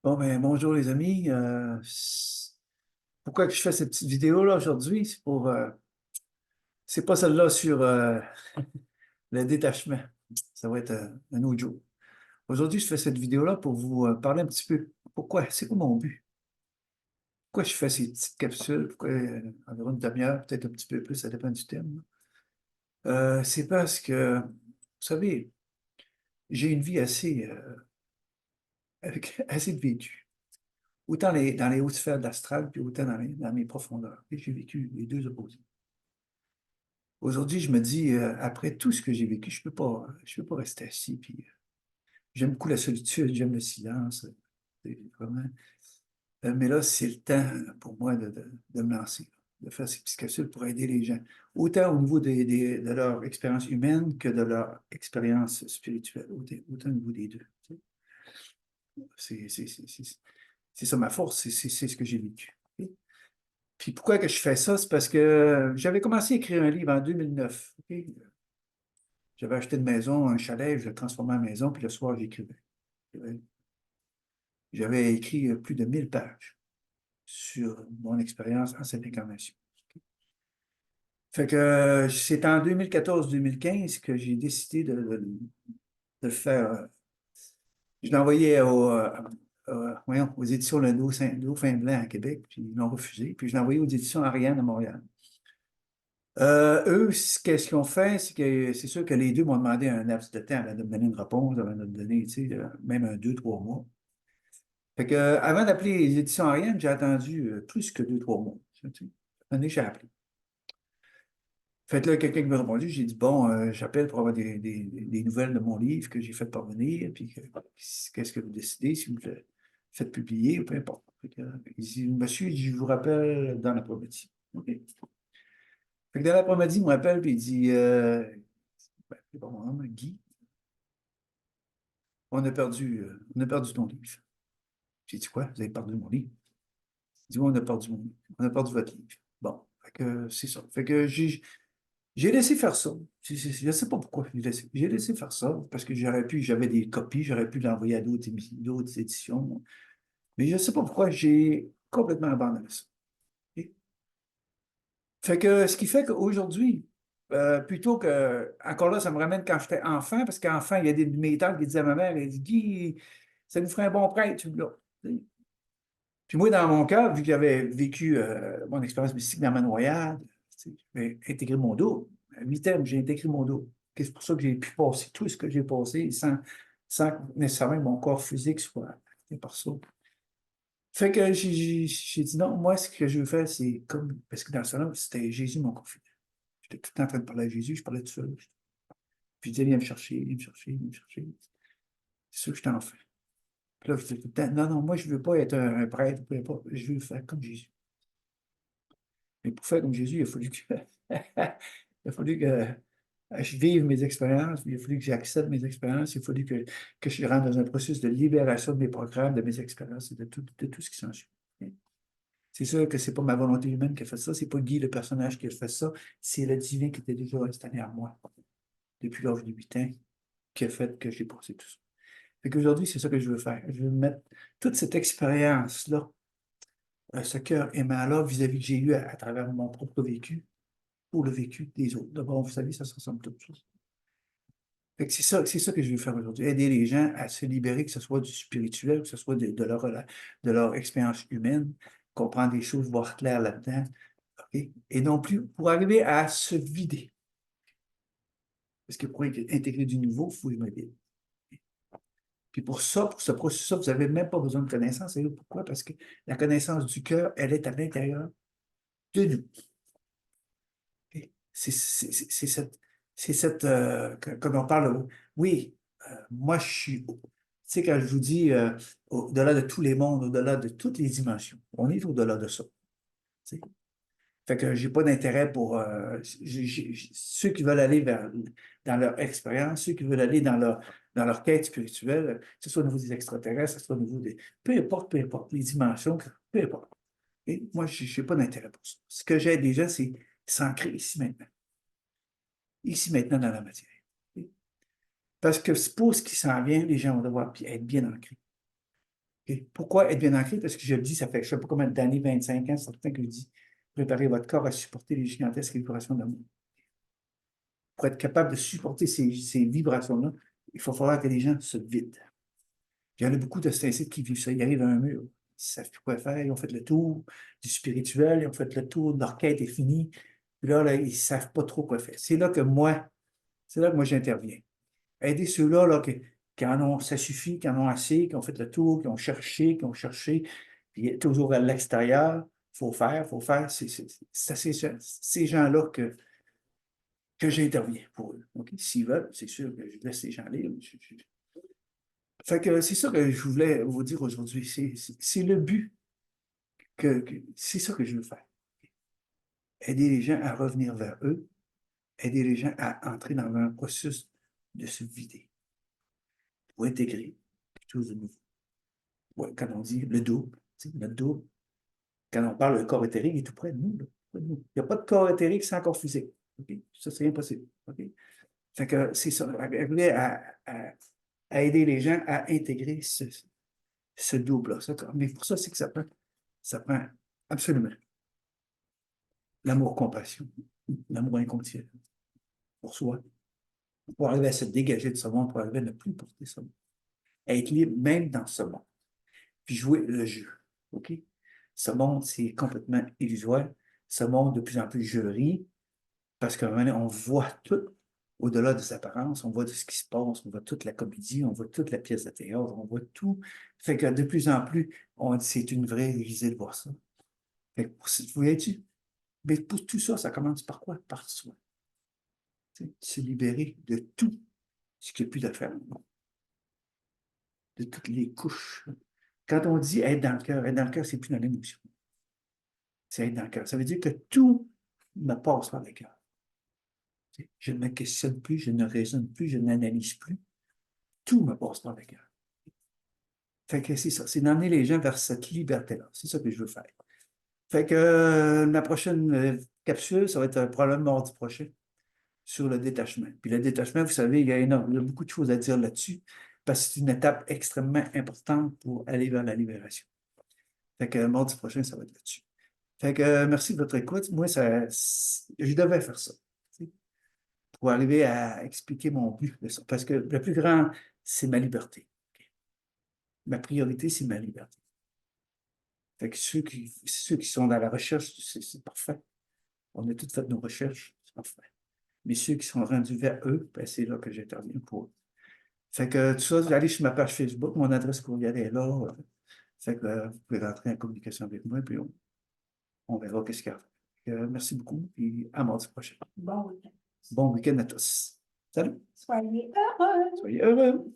Bon, ben, bonjour les amis. Pourquoi que je fais cette petite vidéo-là aujourd'hui? C'est pas celle-là sur le détachement. Ça va être un autre jour. Aujourd'hui, je fais cette vidéo-là pour vous parler un petit peu. Pourquoi? C'est quoi mon but? Pourquoi je fais ces petites capsules? Pourquoi environ une demi-heure, peut-être un petit peu plus, ça dépend du thème. C'est parce que, vous savez, j'ai une vie avec assez de vécu. Autant dans les hautes sphères de l'astral, puis autant dans mes profondeurs. Et j'ai vécu les deux opposés. Aujourd'hui, je me dis, après tout ce que j'ai vécu, je peux pas rester assis. Puis, j'aime beaucoup la solitude, j'aime le silence. Vraiment. Mais là, c'est le temps pour moi de me lancer, de faire ces petites capsules pour aider les gens, autant au niveau de leur expérience humaine que de leur expérience spirituelle, autant au niveau des deux. Tu sais. C'est ça ma force, c'est ce que j'ai vécu. Ok? Puis pourquoi que je fais ça? C'est parce que j'avais commencé à écrire un livre en 2009. Ok? J'avais acheté une maison, un chalet, je l'ai transformé en maison, puis le soir, j'écrivais. J'avais écrit plus de 1000 pages sur mon expérience en cette incarnation. Fait que c'est en 2014-2015 que j'ai décidé de le faire. Je l'ai envoyé voyons, aux éditions Le Dauphin Blanc à Québec, puis ils l'ont refusé. Puis je l'ai envoyé aux éditions Ariane à Montréal. Eux, qu'est-ce qu'ils ont fait, c'est que c'est sûr que les deux m'ont demandé un laps de temps avant de me donner une réponse, avant de me donner, tu sais, même un 2, 3 mois. Fait que, avant d'appeler les éditions Ariane, j'ai attendu plus que 2, 3 mois. Tu sais. Une année, j'ai appelé. Fait que là, quelqu'un qui m'a répondu, j'ai dit, bon, j'appelle pour avoir des nouvelles de mon livre que j'ai fait parvenir, puis qu'est-ce que vous décidez, si vous le faites publier, ou peu importe. Fait que, il dit, monsieur, je vous rappelle dans l'après-midi. OK. Fait que dans l'après-midi, il me rappelle, puis il dit, c'est pas mon nom, Guy, on a perdu ton livre. J'ai dit, quoi? Vous avez perdu mon livre? Il dit, oui, on a perdu mon livre. On a perdu votre livre. Bon, fait que c'est ça. Fait que j'ai laissé faire ça. Je ne sais pas pourquoi j'ai laissé faire ça, parce que j'avais des copies, j'aurais pu l'envoyer à d'autres éditions. Mais je ne sais pas pourquoi j'ai complètement abandonné ça. OK? Fait que ce qui fait qu'aujourd'hui, plutôt que, encore là, ça me ramène quand j'étais enfant, parce qu'enfant, il y a des de mes tantes qui disaient à ma mère, elle dit, Guy, ça nous ferait un bon prêtre, là. Puis moi, dans mon cas, vu que j'avais vécu mon expérience mystique dans ma noyade, tu sais, j'ai intégré mon dos. À 8 ans, j'ai intégré mon dos. C'est pour ça que j'ai pu passer tout ce que j'ai passé sans que nécessairement mon corps physique soit affecté par ça. Fait que j'ai dit non, moi, ce que je veux faire, c'est comme. Parce que dans ce là c'était Jésus mon confident. J'étais tout le temps en train de parler à Jésus, je parlais tout seul. Puis il disait, viens me chercher, viens me chercher, viens me chercher. C'est sûr que j'étais enfant. Puis là, je disais tout le temps, non, non, moi, je ne veux pas être un prêtre, peu importe, je veux faire comme Jésus. Mais pour faire comme Jésus, il a fallu que, il a fallu que je vive mes expériences, il a fallu que j'accepte mes expériences, il a fallu que je rentre dans un processus de libération de mes programmes, de mes expériences et de tout ce qui s'ensuit. C'est sûr que ce n'est pas ma volonté humaine qui a fait ça, c'est pas Guy, le personnage, qui a fait ça, c'est le divin qui était déjà installé en moi depuis l'âge de 8 ans, qui a fait que j'ai passé tout ça. Fait qu'aujourd'hui, c'est ça que je veux faire. Je veux mettre toute cette expérience-là, ce cœur aimant-là vis-à-vis que j'ai eu à travers mon propre vécu, pour le vécu des autres. D'abord, vous savez, ça se ressemble toutes choses. Fait que c'est ça que je veux faire aujourd'hui, aider les gens à se libérer, que ce soit du spirituel, que ce soit de leur expérience humaine, comprendre des choses, voir clair là-dedans, ok? Et non plus pour arriver à se vider. Parce que pour intégrer du nouveau, il faut que je me vide. Puis pour ça, pour ce processus-là, vous n'avez même pas besoin de connaissance. Et pourquoi? Parce que la connaissance du cœur, elle est à l'intérieur de nous. Et c'est cette comme on parle, oui, moi je suis, tu sais, quand je vous dis au-delà de tous les mondes, au-delà de toutes les dimensions, on est au-delà de ça. Tu sais. Fait que j'ai pas d'intérêt pour ceux qui veulent aller dans leur expérience, ceux qui veulent aller dans leur quête spirituelle, que ce soit au niveau des extraterrestres, que ce soit au niveau des. Peu importe, les dimensions, peu importe. Et moi, je n'ai pas d'intérêt pour ça. Ce que j'ai déjà, c'est s'ancrer ici maintenant dans la matière. Parce que pour ce qui s'en vient, les gens vont devoir être bien ancrés. OK? Pourquoi être bien ancré? Parce que je le dis, ça fait je ne sais pas combien d'années, 25 ans, certains que je dis, préparez votre corps à supporter les gigantesques vibrations d'amour. Pour être capable de supporter ces vibrations-là, il faut falloir que les gens se vident. Il y en a beaucoup de ces qui vivent ça. Ils arrivent à un mur, ils ne savent plus quoi faire, ils ont fait le tour du spirituel, ils ont fait le tour, leur quête est finie. Puis là, ils ne savent pas trop quoi faire. C'est là que moi j'interviens. Aider ceux-là là, qui en ont, ça suffit, qui en ont assez, qui ont fait le tour, qui ont cherché, puis toujours à l'extérieur. Il faut faire. C'est à ces gens-là que j'interviens pour eux. OK? S'ils veulent, c'est sûr que je laisse ces gens libre. Fait que c'est ça que je voulais vous dire aujourd'hui. C'est le but c'est ça que je veux faire. Aider les gens à revenir vers eux, aider les gens à entrer dans un processus de se vider pour intégrer quelque chose de nouveau. Ouais, quand on dit le double, notre double, quand on parle de corps éthérique, il est tout près de nous. Là, près de nous. Il n'y a pas de corps éthérique sans corps physique. Okay? Ça, c'est impossible. Okay? Fait que c'est ça. Arriver à aider les gens à intégrer ce double-là. Mais pour ça, c'est que ça prend absolument l'amour-compassion, l'amour inconditionnel pour soi, pour arriver à se dégager de ce monde, pour arriver à ne plus porter ce monde, à être libre même dans ce monde, puis jouer le jeu. OK? Ce monde, c'est complètement illusoire. Ce monde, de plus en plus, je ris, parce qu'à un moment donné, on voit tout au-delà des apparences, on voit tout ce qui se passe, on voit toute la comédie, on voit toute la pièce de théâtre, on voit tout. Fait que de plus en plus, on dit c'est une vraie risée de voir ça. Fait que vous voyez-tu? Mais pour tout ça, ça commence par quoi? Par soi. Se libérer de tout ce qui n'a plus d'affaire, de toutes les couches. Quand on dit être dans le cœur, c'est plus dans l'émotion. C'est être dans le cœur. Ça veut dire que tout me passe par le cœur. Je ne me questionne plus, je ne raisonne plus, je n'analyse plus. Tout me passe par le cœur. Fait que c'est ça, c'est d'emmener les gens vers cette liberté-là. C'est ça que je veux faire. Fait que ma prochaine capsule, ça va être probablement mardi prochain sur le détachement. Puis le détachement, vous savez, il y a beaucoup de choses à dire là-dessus, parce que c'est une étape extrêmement importante pour aller vers la libération. Fait que mardi prochain, ça va être là-dessus. Fait que merci de votre écoute. Moi, je devais faire ça, pour arriver à expliquer mon but de ça. Parce que le plus grand, c'est ma liberté. Ma priorité, c'est ma liberté. Fait que ceux qui sont dans la recherche, c'est parfait. On a toutes fait nos recherches, c'est parfait. Mais ceux qui sont rendus vers eux, ben, c'est là que j'interviens pour eux. Fait que tout ça, vous allez sur ma page Facebook, mon adresse courriel est là. Fait que vous pouvez rentrer en communication avec moi, puis on verra qu'est-ce qu'il y a. Merci beaucoup, et à mardi prochain. Bon week-end. Bon week-end à tous. Salut. Soyez heureux. Soyez heureux.